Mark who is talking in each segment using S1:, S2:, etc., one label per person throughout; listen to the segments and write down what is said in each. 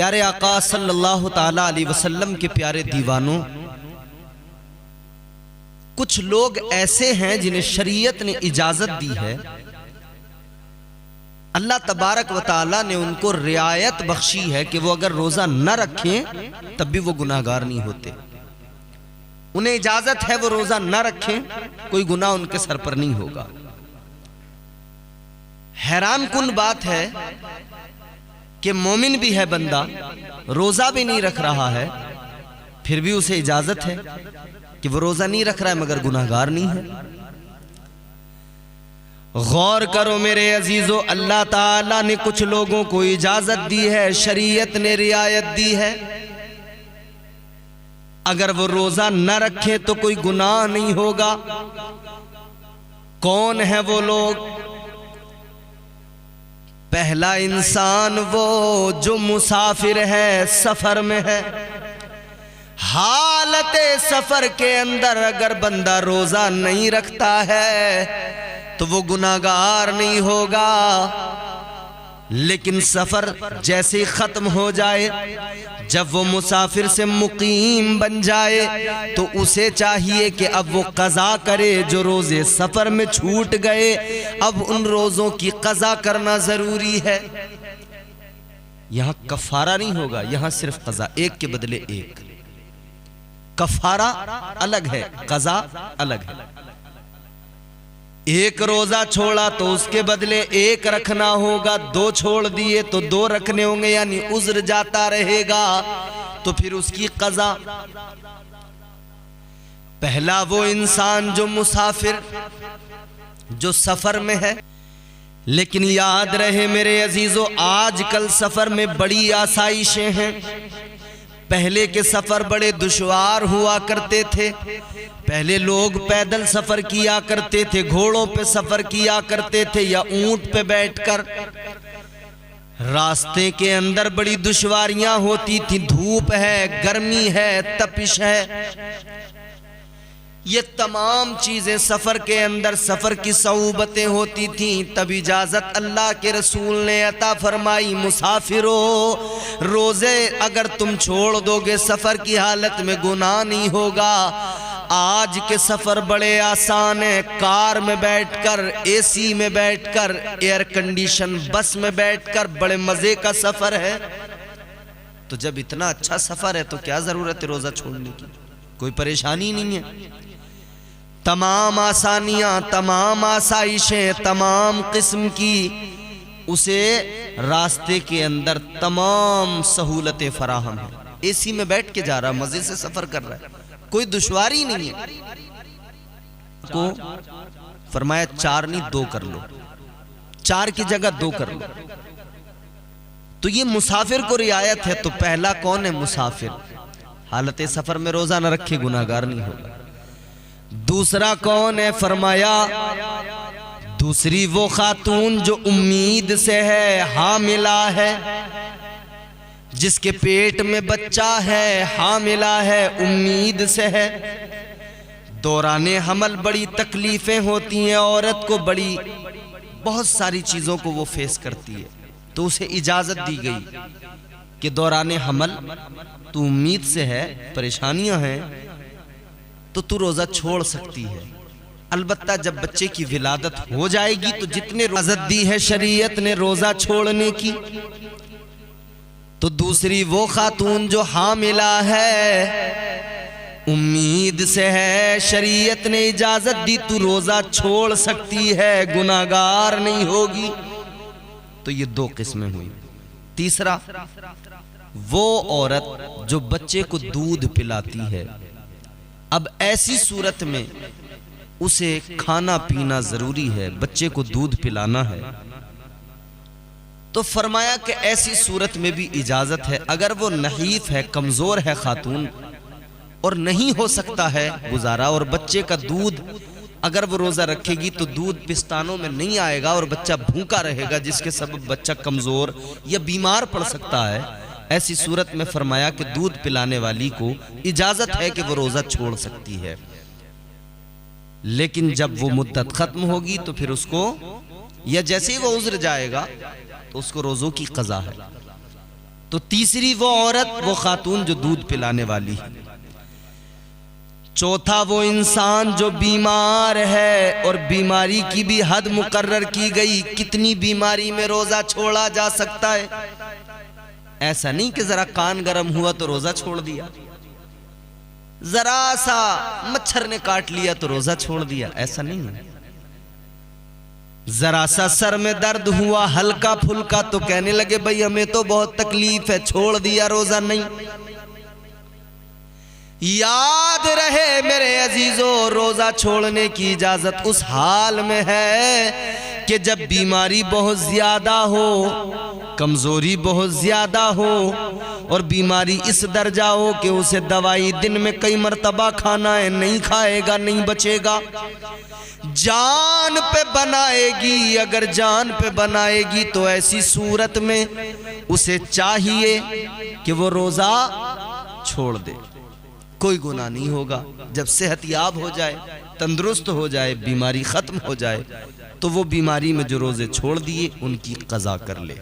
S1: प्यारे आका सल्लल्लाहु ताला अलैहि वसल्लम के प्यारे दीवानों, कुछ लोग ऐसे हैं जिन्हें शरीयत ने इजाजत दी है, अल्लाह तबारक व ताला ने उनको रियायत बख्शी है कि वो अगर रोजा न रखें तब भी वो गुनाहगार नहीं होते। उन्हें इजाजत है वो रोजा न रखें, कोई गुनाह उनके सर पर नहीं होगा। हैरान कुन बात है कि मोमिन भी है बंदा, रोजा भी नहीं रख रहा है, फिर भी उसे इजाजत है कि वो रोजा नहीं रख रहा है मगर गुनाहगार नहीं है। गौर करो मेरे अजीजों, अल्लाह ताला ने कुछ लोगों को इजाजत दी है, शरीयत ने रियायत दी है, अगर वो रोजा न रखे तो कोई गुनाह नहीं होगा। कौन है वो लोग? पहला इंसान वो जो मुसाफिर है, सफर में है। हालत सफर के अंदर अगर बंदा रोजा नहीं रखता है तो वो गुनाहगार नहीं होगा, लेकिन सफर जैसे ही खत्म हो जाए, जब वो मुसाफिर से मुकीम बन जाए तो उसे चाहिए कि अब वो कज़ा करे। जो रोजे सफर में छूट गए, अब उन रोजों की कज़ा करना जरूरी है। यहां कफारा नहीं होगा, यहां सिर्फ कज़ा, एक के बदले एक। कफारा अलग है, कज़ा अलग है। एक रोजा छोड़ा तो उसके बदले एक रखना होगा, दो छोड़ दिए तो दो रखने होंगे, यानी उज़्र जाता रहेगा तो फिर उसकी कज़ा। पहला वो इंसान जो मुसाफिर, जो सफर में है। लेकिन याद रहे मेरे अजीजों, आजकल सफर में बड़ी आसाइशें हैं। पहले के सफर बड़े दुश्वार हुआ करते थे। पहले लोग पैदल सफर किया करते थे, घोड़ों पे सफर किया करते थे या ऊंट पे बैठकर। रास्ते के अंदर बड़ी दुश्वारियां होती थी, धूप है, गर्मी है, तपिश है। ये तमाम चीजें सफर के अंदर, सफर की सऊबतें होती थी। तब इजाजत अल्लाह के रसूल ने अता फरमाई, मुसाफिरो रोजे अगर तुम छोड़ दोगे सफर की हालत में गुनाह नहीं होगा। आज के सफर बड़े आसान है, कार में बैठकर, एसी में बैठकर, एयर कंडीशन बस में बैठकर बड़े मजे का सफर है। तो जब इतना अच्छा सफर है तो क्या जरूरत है रोजा छोड़ने की? कोई परेशानी नहीं है। तमाम आसानियां, तमाम आसाइशें, तमाम किस्म की उसे रास्ते के अंदर तमाम सहूलतें फराहम है। एसी में बैठ के जा रहा, मजे से सफर कर रहा है, कोई दुश्वारी नहीं है। को फरमाया 4 नहीं 2 कर लो, 4 की जगह 2 कर लो। तो ये मुसाफिर को रियायत है। तो पहला कौन है? मुसाफिर, हालत सफर में रोजा न रखे गुनाहगार नहीं होगा। दूसरा कौन है? फरमाया दूसरी वो खातून जो उम्मीद से है, हामिला है, जिसके पेट में बच्चा है, हामिला है, उम्मीद से है। दौराने हमल बड़ी तकलीफें होती हैं, औरत को बड़ी बहुत सारी चीजों को वो फेस करती है। तो उसे इजाजत दी गई कि दौराने हमल तू उम्मीद से है, परेशानियां हैं, तो तू रोजा छोड़ सकती है। अलबत्ता जब बच्चे की विलादत हो जाएगी तो जितने इजाजत दी है शरीयत ने रोजा छोड़ने की। तो दूसरी वो खातून जो हामिला है, उम्मीद से है, शरीयत ने इजाजत दी तू रोजा छोड़ सकती है, गुनाहगार नहीं होगी। तो ये 2 किस्में हुई। तीसरा वो औरत जो बच्चे को दूध पिलाती है। अब ऐसी सूरत में उसे खाना पीना जरूरी है, बच्चे को दूध पिलाना है। तो फरमाया कि ऐसी सूरत में भी इजाजत है। अगर वो नहीफ है, कमजोर है खातून, और नहीं हो सकता है गुजारा, और बच्चे का दूध अगर वो रोजा रखेगी तो दूध पिस्तानों में नहीं आएगा और बच्चा भूखा रहेगा, जिसके सबब बच्चा कमजोर या बीमार पड़ सकता है। ऐसी सूरत में फरमाया कि दूध पिलाने वाली को इजाजत है कि वो रोजा छोड़ सकती है। लेकिन जब वो मुद्दत खत्म होगी तो फिर उसको, या जैसे ही वो उज़्र जाएगा तो उसको रोजों की कज़ा है। तो तीसरी वो औरत, वो खातून जो दूध पिलाने वाली है। चौथा वो इंसान जो बीमार है और बीमारी की भी हद मुकर्रर की गई, कितनी बीमारी में रोजा छोड़ा जा सकता है। ऐसा नहीं कि जरा कान गर्म हुआ तो रोजा छोड़ दिया, जरा सा मच्छर ने काट लिया तो रोजा छोड़ दिया, ऐसा नहीं है। जरा सा सर में दर्द हुआ हल्का फुल्का तो कहने लगे भाई हमें तो बहुत तकलीफ है, छोड़ दिया रोजा, नहीं। याद रहे मेरे अजीजों, रोजा छोड़ने की इजाजत उस हाल में है कि जब बीमारी बहुत ज्यादा हो, कमजोरी बहुत ज्यादा हो और बीमारी इस दर्जा हो कि उसे दवाई दिन में कई मर्तबा खाना है, नहीं खाएगा नहीं बचेगा, जान पे बनाएगी। अगर जान पे बनाएगी तो ऐसी सूरत में उसे चाहिए कि वो रोजा छोड़ दे, कोई गुनाह नहीं होगा। जब सेहतयाब हो जाए, तंदुरुस्त हो जाए, बीमारी खत्म हो जाए तो वो बीमारी में जो रोजे छोड़ दिए उनकी कज़ा कर ले।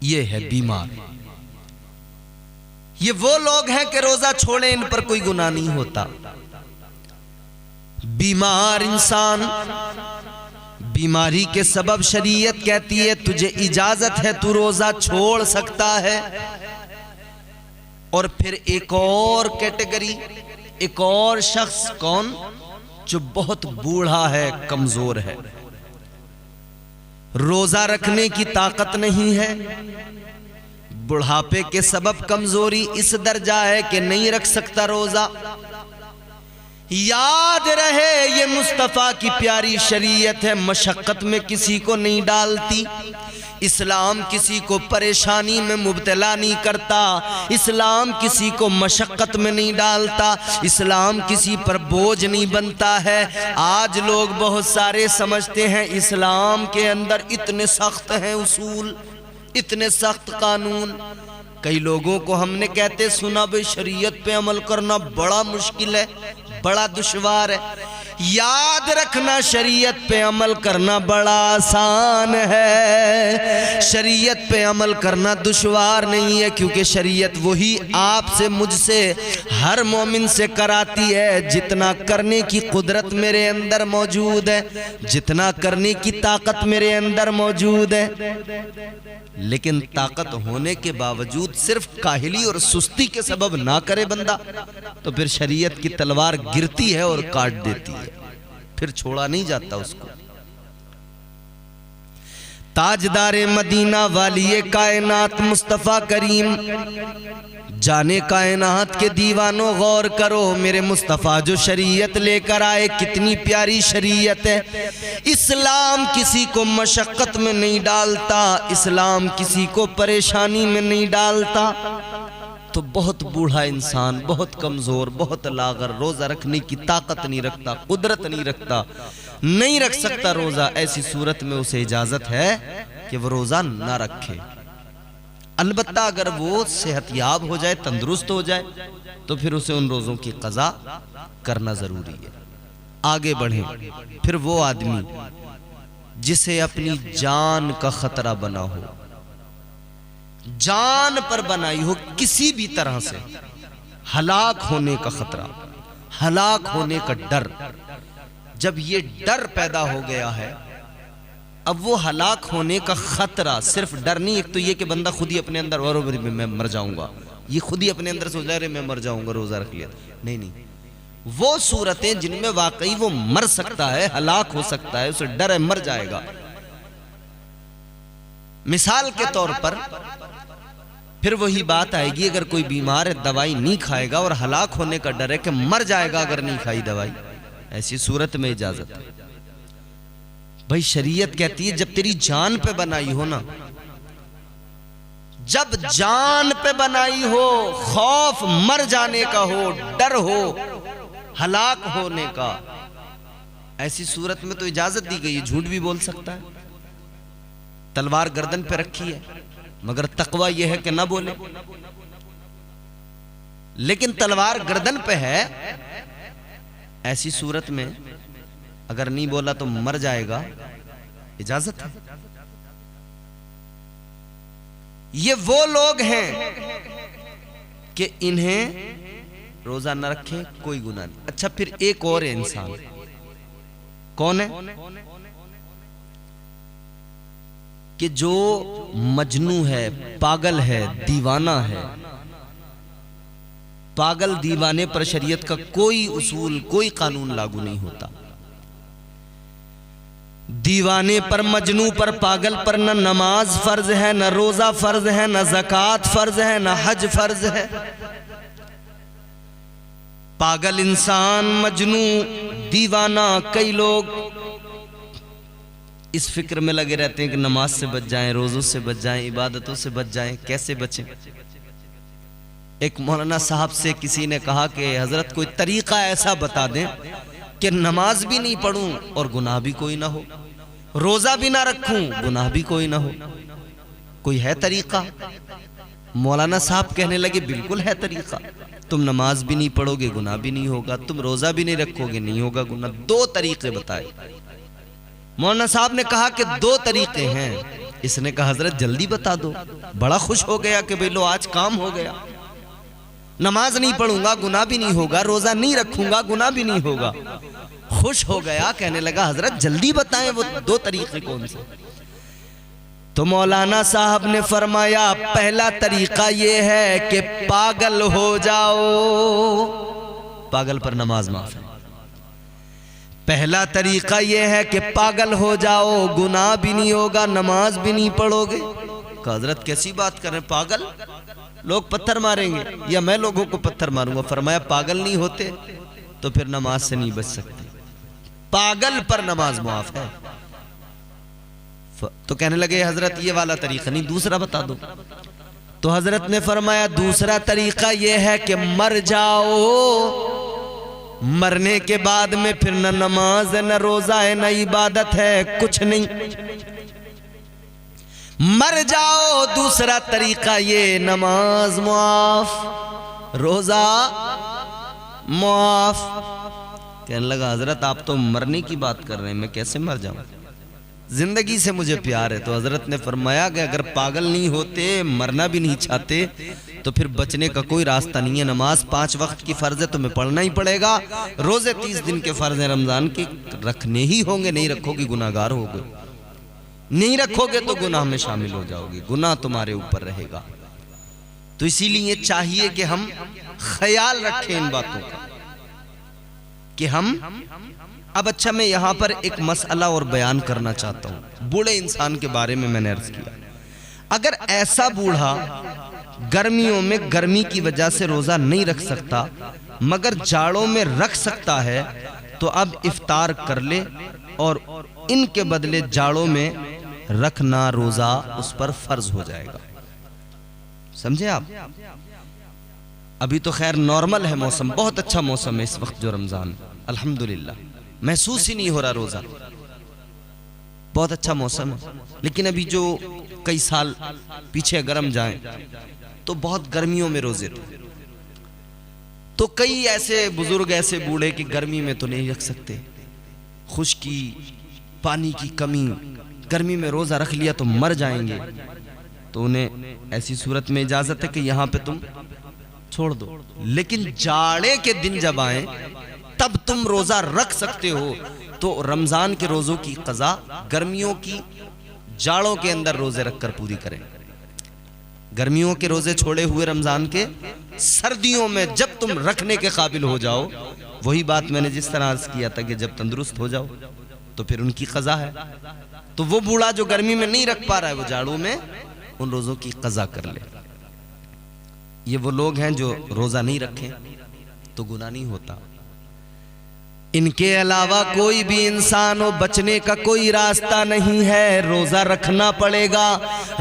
S1: ये है बीमार। ये वो लोग हैं कि रोजा छोड़े इन पर कोई गुनाह नहीं होता। बीमार इंसान, बीमारी के सबब शरीयत कहती है तुझे इजाजत है, तू रोजा छोड़ सकता है। और फिर एक और कैटेगरी, एक और शख्स, कौन? जो बहुत बूढ़ा है, कमजोर है, रोजा रखने की ताकत नहीं है, बुढ़ापे के सबब कमजोरी इस दर्जा है कि नहीं रख सकता रोजा। याद रहे ये मुस्तफा की प्यारी शरीयत है, मशक्कत में किसी को नहीं डालती। इस्लाम किसी को परेशानी में मुब्तला नहीं करता, इस्लाम किसी को मशक्कत में नहीं डालता, इस्लाम किसी पर बोझ नहीं बनता है। आज लोग बहुत सारे समझते हैं इस्लाम के अंदर इतने सख्त हैं उसूल, इतने सख्त कानून। कई लोगों को हमने कहते सुना भाई शरीयत पे अमल करना बड़ा मुश्किल है, बड़ा दुश्वार है। याद रखना शरीयत पे अमल करना बड़ा आसान है, शरीयत पे अमल करना दुश्वार नहीं है, क्योंकि शरीयत वही आपसे मुझसे हर मोमिन से कराती है जितना करने की कुदरत मेरे अंदर मौजूद है, जितना करने की ताकत मेरे अंदर मौजूद है। लेकिन ताकत होने के बावजूद सिर्फ काहिली और सुस्ती के सबब ना करे बंदा, तो फिर शरीयत की तलवार गिरती है और काट देती है, फिर छोड़ा नहीं जाता उसको। ताजदारे मदीना वालिए कायनात मुस्तफा करीम, जाने कायनात के दीवानों गौर करो, मेरे मुस्तफा जो शरीयत लेकर आए कितनी प्यारी शरीयत है। इस्लाम किसी को मशक्कत में नहीं डालता, इस्लाम किसी को परेशानी में नहीं डालता। तो बहुत बूढ़ा इंसान, बहुत कमजोर, बहुत लागर, रोजा रखने की ताकत नहीं रखता, कुदरत नहीं रखता, नहीं रख सकता रोजा, ऐसी सूरत में उसे इजाजत है कि वो रोजा ना रखे। अलबत्ता अगर वो सेहतयाब हो जाए, तंदुरुस्त हो जाए, तो फिर उसे उन रोजों की कज़ा करना जरूरी है। आगे बढ़ें। फिर वो आदमी जिसे अपनी जान का खतरा बना हो, जान पर बनाई हो किसी भी तरह से, हलाक होने का खतरा, हलाक होने का डर, जब ये डर पैदा हो गया है, अब वो हलाक होने का खतरा, सिर्फ डर नहीं, एक तो ये कि बंदा खुद ही अपने अंदर और मैं मर जाऊंगा, ये खुद ही अपने अंदर सोच रहा है मैं मर जाऊंगा, रोजा रख लिया, नहीं नहीं, वो सूरतें जिनमें वाकई वो मर सकता है, हलाक हो सकता है, उसे डर है मर जाएगा। मिसाल के तौर पर फिर वही बात आएगी, अगर कोई बीमार है दवाई नहीं खाएगा और हलाक होने का डर है कि मर जाएगा अगर नहीं खाई दवाई, ऐसी सूरत में इजाजत है। भाई शरीयत कहती है जब तेरी जान पे बनाई हो ना, जब जान पे बनाई हो, खौफ मर जाने का हो, डर हो हलाक होने का, ऐसी सूरत में तो इजाजत दी गई है। झूठ भी बोल सकता है, तलवार गर्दन पे रखी है, मगर तकवा यह है कि ना बोले, लेकिन तलवार गर्दन पे है, ऐसी सूरत में अगर नहीं बोला तो मर जाएगा, इजाजत है। ये वो लोग हैं कि इन्हें रोजा न रखे कोई गुनाह नहीं। अच्छा, फिर एक और इंसान कौन है कि जो मजनू है, पागल है, दीवाना है। पागल दीवाने पर शरीयत का कोई उसूल, कोई कानून लागू नहीं होता। दीवाने पर, मजनू पर, पागल पर न नमाज फर्ज है, न रोजा फर्ज है, न ज़कात फर्ज है, न हज फर्ज है। पागल इंसान, मजनू, दीवाना, कई लोग इस फिक्र में लगे रहते हैं कि नमाज से बच जाएं, रोजों से बच जाएं, इबादतों से बच जाएं। कैसे बचें? एक मौलाना साहब से किसी ने कहा कि हजरत कोई तरीका ऐसा बता दें कि नमाज भी नहीं पढ़ूं और गुनाह भी कोई ना हो, रोजा भी ना रखूं, गुनाह भी कोई ना हो। कोई है तरीका? मौलाना साहब कहने लगे बिल्कुल है तरीका। तुम नमाज भी नहीं पढ़ोगे, गुनाह भी नहीं होगा, तुम रोजा भी नहीं रखोगे, नहीं होगा गुनाह। दो तरीके बताए। मौलाना साहब ने कहा कि दो तरीके हैं। इसने कहा हजरत जल्दी बता दो। बड़ा खुश हो गया कि भाई लो आज काम हो गया। नमाज नहीं पढ़ूंगा, गुनाह भी नहीं होगा, रोजा नहीं रखूंगा, गुनाह भी नहीं होगा। खुश हो गया, कहने लगा हजरत जल्दी बताएं वो दो तरीके कौन से। तो मौलाना साहब ने फरमाया पहला तरीका ये है कि पागल हो जाओ। पागल पर नमाज माफ है। पहला तरीका ये है कि पागल हो जाओ, गुनाह भी नहीं होगा, नमाज भी नहीं पढ़ोगे। हजरत कैसी बात कर रहे हैं? पागल लोग पत्थर मारेंगे या मैं लोगों को पत्थर मारूंगा? फरमाया पागल नहीं होते तो फिर नमाज से नहीं बच सकते। पागल पर नमाज माफ है। तो कहने लगे हजरत ये वाला तरीका नहीं, दूसरा बता दो। तो हजरत ने फरमाया दूसरा तरीका यह है कि मर जाओ। मरने के बाद में फिर न नमाज है, न रोजा है, न इबादत है, कुछ नहीं। मर जाओ। दूसरा तरीका ये, नमाज मुआफ, रोजा मुआफ। कहने लगा हजरत आप तो मरने की बात कर रहे हैं, मैं कैसे मर जाऊं? जिंदगी से मुझे प्यार है। तो हजरत ने फरमाया कि अगर पागल नहीं होते, मरना भी नहीं चाहते, तो फिर बचने का कोई रास्ता नहीं है। नमाज 5 वक्त की फर्ज है, तुम्हें पढ़ना ही पड़ेगा। रोजे 30 दिन के फर्ज है, रमजान के रखने ही होंगे। नहीं रखोगे गुनाहगार होगे, नहीं रखोगे तो गुनाह में शामिल हो जाओगे, गुनाह तुम्हारे ऊपर रहेगा। तो इसीलिए चाहिए कि हम ख्याल रखें इन बातों का कि हम अब अच्छा मैं यहां पर एक मसला और बयान करना चाहता हूं। बूढ़े इंसान के बारे में मैंने अर्ज किया, अगर ऐसा बूढ़ा गर्मियों में गर्मी की वजह से रोजा नहीं रख सकता मगर जाड़ों में रख सकता है, तो अब इफ्तार कर ले और इनके बदले जाड़ों में रखना रोजा उस पर फर्ज हो जाएगा। समझे आप? अभी तो खैर नॉर्मल है मौसम, बहुत अच्छा मौसम है इस वक्त जो रमजान, अल्हम्दुलिल्लाह महसूस ही नहीं हो रहा रोजा, बहुत अच्छा मौसम है। लेकिन अभी जो कई साल पीछे अगर हम जाएं तो बहुत गर्मियों में रोजे थे। तो कई ऐसे बुजुर्ग, ऐसे बूढ़े कि गर्मी में तो नहीं रख सकते, खुश्की, पानी की कमी, गर्मी में रोजा रख लिया तो मर जाएंगे। तो उन्हें ऐसी सूरत में इजाजत है कि यहां पे तुम छोड़ दो। लेकिन जाड़े के दिन जब आए तब तुम रोजा रख सकते हो। तो रमजान के रोजों की कज़ा गर्मियों की जाड़ों के अंदर रोजे रखकर पूरी करें। गर्मियों के रोजे छोड़े हुए रमजान के सर्दियों में जब तुम रखने के काबिल हो जाओ, वही बात मैंने जिस तरह अर्ज किया था कि जब तंदुरुस्त हो जाओ तो फिर उनकी कज़ा है। तो वो बूढ़ा जो गर्मी में नहीं रख पा रहा है वो जाड़ों में उन रोजों की कज़ा कर ले। ये वो लोग हैं जो रोजा नहीं रखें तो गुनाह नहीं होता। इनके अलावा कोई भी इंसान हो, बचने का कोई रास्ता नहीं है, रोजा रखना पड़ेगा।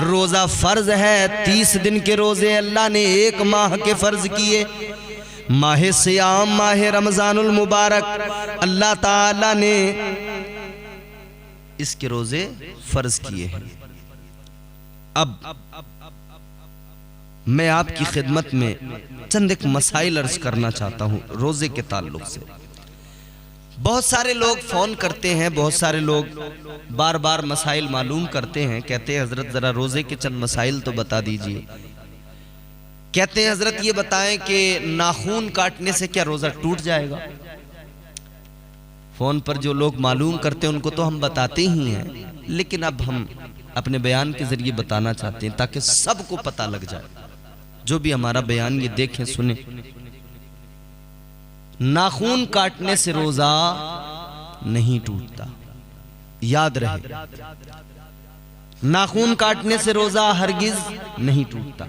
S1: रोजा फर्ज है। 30 दिन के रोजे अल्लाह ने 1 माह के फर्ज किए। माह सियाम, माह रमजानुल मुबारक अल्लाह ताला ने इसके रोजे फर्ज किए हैं। अब मैं आपकी खिदमत में चंद एक मसाइल अर्ज करना चाहता हूं रोजे के ताल्लुक से। बहुत सारे लोग फोन करते हैं, बहुत सारे लोग बार बार मसाइल मालूम करते हैं, कहते हैं हजरत जरा रोजे के चंद मसाइल तो बता दीजिए। कहते हैं हजरत ये बताएं कि नाखून काटने से क्या रोजा टूट जाएगा। फोन पर जो लोग मालूम करते हैं उनको तो हम बताते ही हैं, लेकिन अब हम अपने बयान के जरिए बताना चाहते हैं ताकि सबको पता लग जाए, जो भी हमारा बयान ये देखें सुने। नाखून काटने से रोजा नहीं टूटता, याद रहे। नाखून काटने से रोजा हरगिज नहीं टूटता।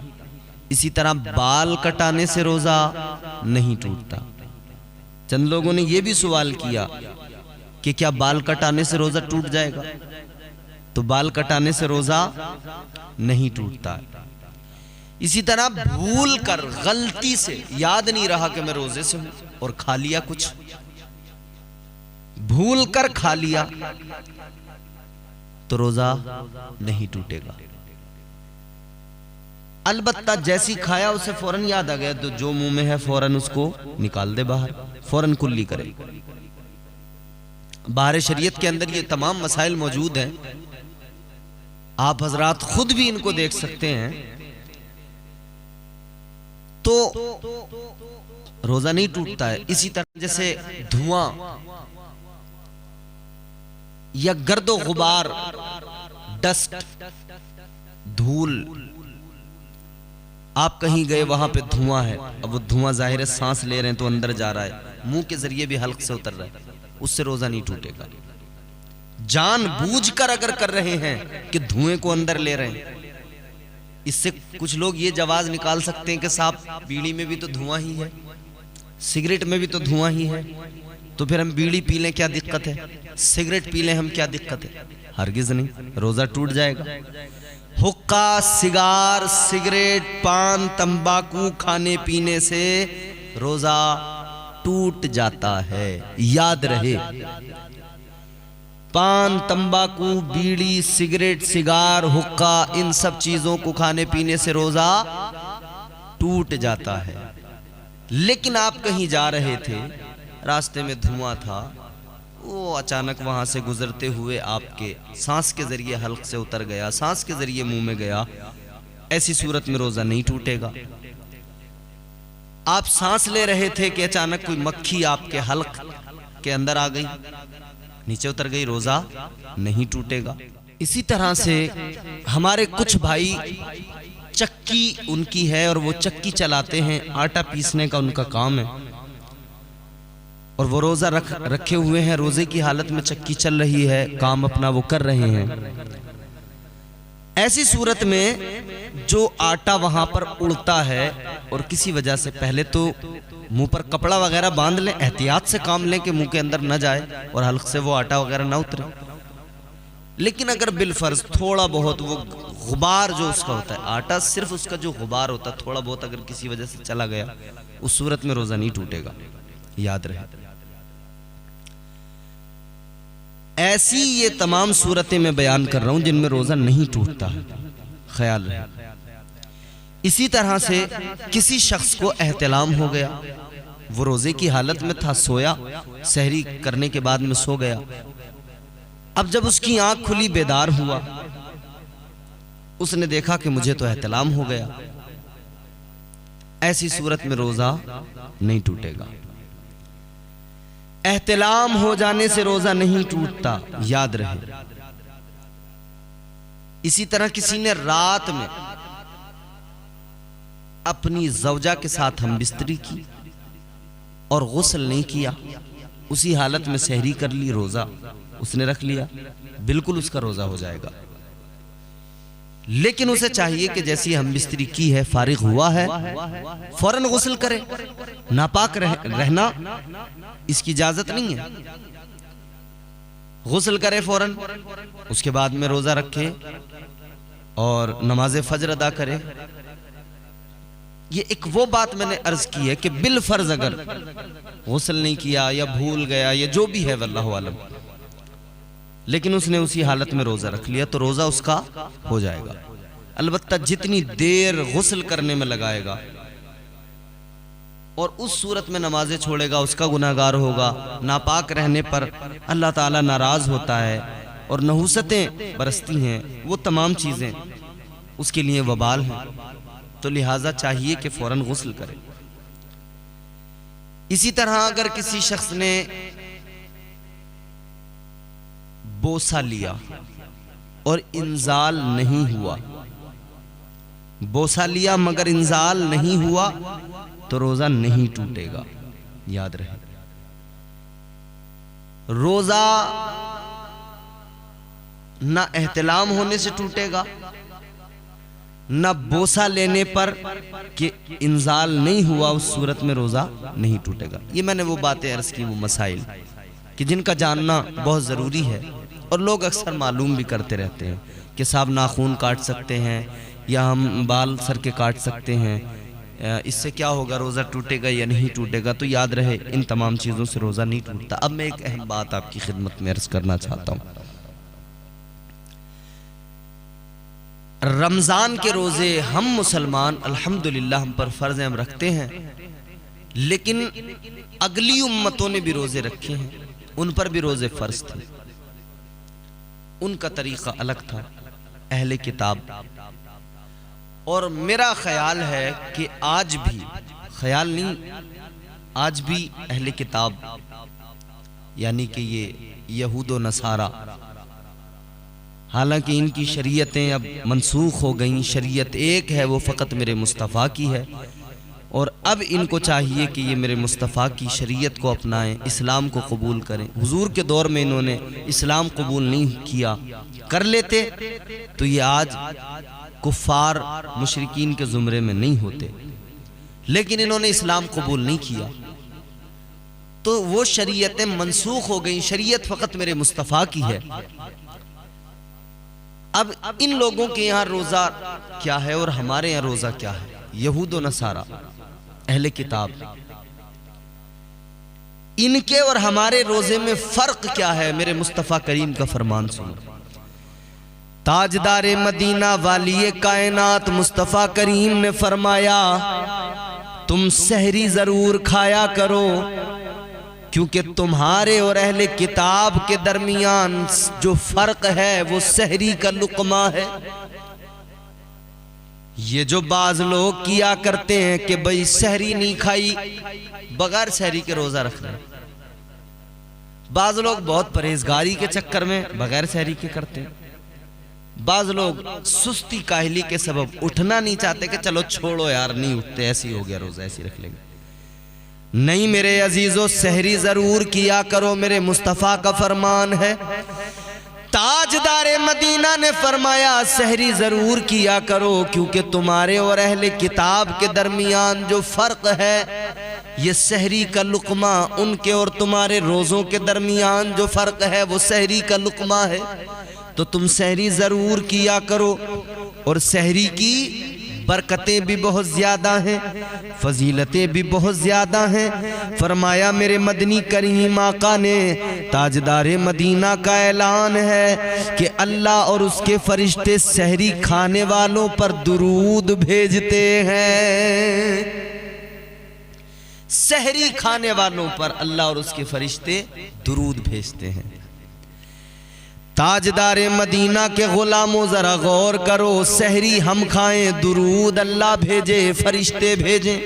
S1: इसी तरह बाल कटाने से रोजा नहीं टूटता। चंद लोगों ने यह भी सवाल किया कि क्या बाल कटाने से रोजा टूट जाएगा, तो बाल कटाने से रोजा नहीं टूटता। इसी तरह भूल कर, गलती से याद नहीं रहा कि मैं रोजे से हूं और खा लिया, कुछ भूल कर खा लिया तो रोजा नहीं टूटेगा। अलबत्ता जैसी खाया उसे फौरन याद आ गया तो जो मुंह में है फौरन उसको निकाल दे बाहर, फौरन कुल्ली करे। बाहर शरीयत के अंदर ये तमाम मसाइल मौजूद हैं, आप हजरात खुद भी इनको देख सकते हैं। तो रोजा नहीं टूटता है। इसी तरह जैसे धुआं या गर्दो गुबार, डस्ट, धूल, आप कहीं गए वहां पे धुआं है, अब वो धुआं जाहिर है सांस ले रहे हैं तो अंदर जा रहा है, मुंह के जरिए भी हल्क से उतर रहा है, उससे रोजा नहीं टूटेगा। जानबूझकर अगर कर रहे हैं कि धुएं को अंदर ले रहे हैं, इससे कुछ लोग ये जवाब निकाल सकते हैं कि साहब बीड़ी में भी तो धुआं ही है, सिगरेट में भी तो धुआं ही है, तो फिर हम बीड़ी पी लें क्या दिक्कत है, सिगरेट पी लें हम क्या दिक्कत है। हरगिज नहीं, रोजा टूट जाएगा। हुक्का, सिगार, सिगरेट, पान, तंबाकू खाने पीने से रोजा टूट जाता है, याद रहे। पान, तंबाकू, बीड़ी, सिगरेट, सिगार, हुक्का, इन सब चीजों को खाने पीने से रोजा टूट जाता है। लेकिन आप कहीं जा रहे थे, रास्ते में धुआं था, वो अचानक वहां से गुजरते हुए आपके सांस के जरिए हल्क से उतर गया, सांस के जरिए मुंह में गया, ऐसी सूरत में रोजा नहीं टूटेगा। आप सांस ले रहे थे कि अचानक कोई मक्खी आपके हल्क के अंदर आ गई, नीचे उतर गई, रोजा नहीं टूटेगा। इसी तरह से हमारे कुछ भाई चक्की उनकी है और वो चक्की चलाते हैं, आटा पीसने का उनका काम है, और वो रोजा रखे हुए हैं, रोजे की हालत में चक्की चल रही है, काम अपना वो कर रहे हैं। ऐसी सूरत में जो आटा वहां पर उड़ता है और किसी वजह से पहले तो मुंह पर कपड़ा वगैरह बांध लें, एहतियात से काम लें कि मुंह के अंदर न जाए और हल्क से वो आटा वगैरह ना उतरे। लेकिन अगर बिलफर्ज थोड़ा बहुत वो गुबार जो उसका होता है, आटा सिर्फ उसका जो गुबार होता है थोड़ा बहुत अगर किसी वजह से चला गया, उस सूरत में रोजा नहीं टूटेगा, याद रहे। ऐसी ये तमाम सूरतें मैं बयान कर रहा हूं जिनमें रोजा नहीं टूटता है, ख्याल रहे। इसी तरह से किसी शख्स को एहतिलाम हो गया, वो रोजे की हालत में था, सोया, सहरी करने के बाद में सो गया। अब जब उसकी आंख खुली, बेदार हुआ, उसने देखा कि मुझे तो एहतिलाम हो गया। ऐसी सूरत में रोजा नहीं टूटेगा। एहतिलाम हो जाने से रोजा नहीं टूटता, याद रहे। इसी तरह किसी ने रात में अपनी ज़ौजा के साथ हम बिस्तरी की और गुस्ल नहीं किया, उसी हालत में सहरी कर ली, रोजा उसने रख लिया, बिल्कुल उसका रोजा हो जाएगा। लेकिन उसे चाहिए कि जैसी हम बिस्तरी की है, फारिग हुआ है, फौरन गुस्ल करे। नापाक रहना इसकी इजाजत नहीं है, गुस्ल करे फौरन, उसके बाद में रोजा रखे और नमाज फजर अदा करे। ये एक वो बात मैंने अर्ज की है कि बिल फर्ज अगर गुस्ल नहीं किया या भूल गया या जो भी है वल्लाहु आलम, लेकिन उसने उसी हालत में रोजा रख लिया तो रोजा उसका हो जाएगा। अलबत्ता जितनी देर गुस्ल करने में लगाएगा और उस सूरत में नमाजें छोड़ेगा उसका गुनाहगार होगा। नापाक रहने पर अल्लाह ताला नाराज़ होता है और नहुसतें बरसती हैं, वो तमाम चीज़ें उसके लिए वबाल हैं। तो लिहाजा चाहिए कि फ़ौरन गुस्ल करे। इसी तरह अगर किसी शख्स ने बोसा लिया और इंजाल नहीं हुआ, बोसा लिया मगर इंजाल नहीं हुआ, तो रोजा नहीं टूटेगा। याद रहे, रोजा ना एहतिलाम होने से टूटेगा, ना बोसा लेने पर कि इंजाल नहीं हुआ उस सूरत में रोजा नहीं टूटेगा। ये मैंने वो बातें अर्ज की, वो मसाइल कि जिनका जानना बहुत ज़रूरी है और लोग अक्सर मालूम भी करते रहते हैं कि साहब नाखून काट सकते हैं या हम बाल सर के काट सकते हैं, इससे क्या होगा, रोज़ा टूटेगा या नहीं टूटेगा। तो याद रहे, इन तमाम चीज़ों से रोज़ा नहीं टूटता। अब मैं एक अहम बात आपकी खिदमत में अर्ज करना चाहता हूँ। रमज़ान के रोज़े हम मुसलमान अल्हम्दुलिल्लाह हम पर फ़र्ज़ हम रखते हैं, लेकिन अगली उम्मतों ने भी रोज़े रखे हैं, उन पर भी रोज़े फ़र्ज़ थे, उनका तरीक़ा अलग था, अहले किताब। और मेरा ख्याल है कि आज भी, ख्याल नहीं, आज भी अहले किताब यानी कि ये यहूद व नसारा, हालांकि इनकी शरीयतें अब मनसूख हो गई, शरीयत एक है, वो फ़कत मेरे मुस्तफ़ा की है, और अब इनको चाहिए कि ये मेरे मुस्तफ़ा की शरीयत को अपनाएं, इस्लाम को कबूल करें। हुजूर के दौर में इन्होंने इस्लाम कबूल नहीं किया, कर लेते तो ये आज कुफ़ार मुशरिकीन के ज़ुमरे में नहीं होते, लेकिन इन्होंने इस्लाम कबूल नहीं किया, तो वो शरीयतें मनसूख हो गई, शरीयत फ़कत मेरे मुस्तफ़ा की है। अब इन लोगों के यहाँ रोज़ा क्या है और हमारे यहाँ रोज़ा क्या है, यहूद व नसारा अहले किताब, इनके और हमारे रोज़े में फ़र्क क्या है, मेरे मुस्तफ़ा करीम का फरमान सुनो। ताजदारे मदीना वालिए कायनात मुस्तफ़ा करीम ने फरमाया, तुम सहरी ज़रूर खाया करो, क्योंकि तुम्हारे और अहले किताब के दरमियान जो फ़र्क है वो सहरी का लुक़मा है। ये जो बाज़ लोग किया करते हैं कि भाई सहरी नहीं खाई, बगैर सहरी के रोज़ा रख रहे हैं। बाज़ लोग बहुत परहेजगारी के चक्कर में बगैर सहरी के करते हैं। बाज़ लोग सुस्ती काहली के सबब उठना नहीं चाहते कि चलो छोड़ो यार, नहीं उठते, ऐसी हो गया रोज़ा, ऐसी रख लेंगे। नहीं मेरे अजीज़ों, सहरी ज़रूर किया करो, मेरे मुस्तफ़ा का फरमान है। ताजदारे मदीना ने फरमाया सहरी ज़रूर किया करो, क्योंकि तुम्हारे और अहले किताब के दरमियान जो फ़र्क है, ये सहरी का लुक़मा, उनके और तुम्हारे रोज़ों के दरमियान जो फ़र्क है वो सहरी का लुक़मा है। तो तुम सहरी ज़रूर किया करो, और सहरी की बरकतें भी बहुत ज़्यादा हैं, फजीलतें भी बहुत ज़्यादा हैं। फरमाया मेरे मदनी करीम आका ने, ताजदारे मदीना का ऐलान है कि अल्लाह और उसके फरिश्ते सहरी खाने वालों पर दुरूद भेजते हैं। सहरी खाने वालों पर अल्लाह और उसके फरिश्ते दुरूद भेजते हैं। ताजदारे मदीना के गुलामों जरा गौर करो, सहरी हम खाएं, दुरूद अल्लाह भेजे, फरिश्ते भेजें।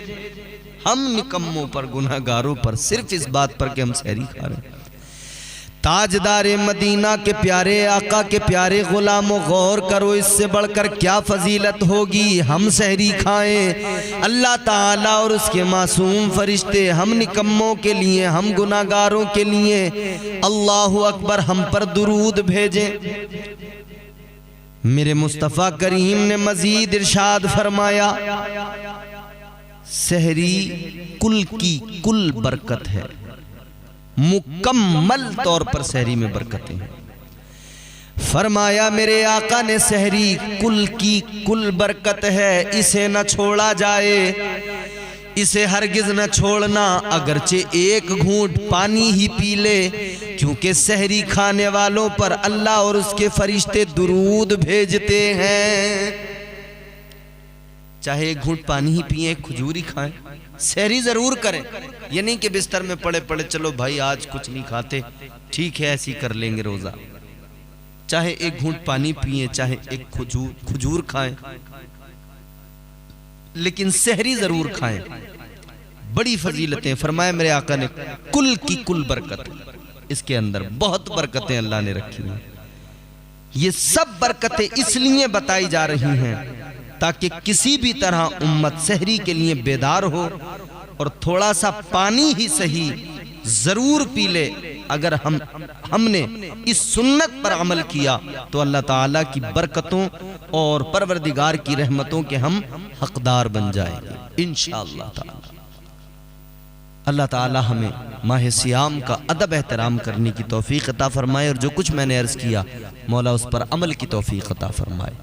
S1: हम निकम्मों पर, गुनाहगारों पर, सिर्फ इस बात पर कि हम सहरी खा रहे हैं। ताजदारे मदीना के प्यारे आका के प्यारे गुलामों गौर करो, इससे बढ़कर क्या फजीलत होगी, हम सहरी खाएं, अल्लाह ताला और उसके मासूम फरिश्ते हम निकम्मों के लिए, हम गुनाहगारों के लिए अल्लाहु अकबर हम पर दुरूद भेजें। मेरे मुस्तफ़ा करीम ने मजीद इरशाद फरमाया, सहरी कुल की कुल बरकत है, मुकम्मल तौर पर सहरी में बरकतें हैं। फरमाया मेरे आका ने सहरी कुल की कुल बरकत है, इसे न छोड़ा जाए, इसे हरगिज न छोड़ना, अगरचे एक घूंट पानी ही पी ले, क्योंकि सहरी खाने वालों पर अल्लाह और उसके फरिश्ते दुरूद भेजते हैं। चाहे एक घूंट पानी ही पिए, एक खजूर ही खाएं, सहरी जरूर करें। ये नहीं कि बिस्तर में पड़े पड़े चलो भाई आज कुछ नहीं खाते, ठीक है ऐसे ही कर लेंगे रोजा। चाहे एक घूंट पानी पिए, चाहे एक खजूर खाएं, लेकिन सहरी जरूर खाएं। बड़ी फजीलतें फरमाए मेरे आका ने, कुल की कुल बरकत, इसके अंदर बहुत बरकतें अल्लाह ने रखी हैं। ये सब बरकतें इसलिए बताई जा रही हैं ताकि किसी भी तरह उम्मत सहरी के लिए बेदार हो और थोड़ा सा पानी ही सही जरूर पी ले। अगर हमने इस सुन्नत पर अमल किया तो अल्लाह ताला की बरकतों और परवरदिगार की रहमतों के हम हकदार बन जाएंगे इंशाअल्लाह ताला। अल्लाह ताला हमें माह सियाम का अदब एहतराम करने की तौफीक अता फरमाए और जो कुछ मैंने अर्ज किया मौला उस पर अमल की तौफीक अता फरमाए।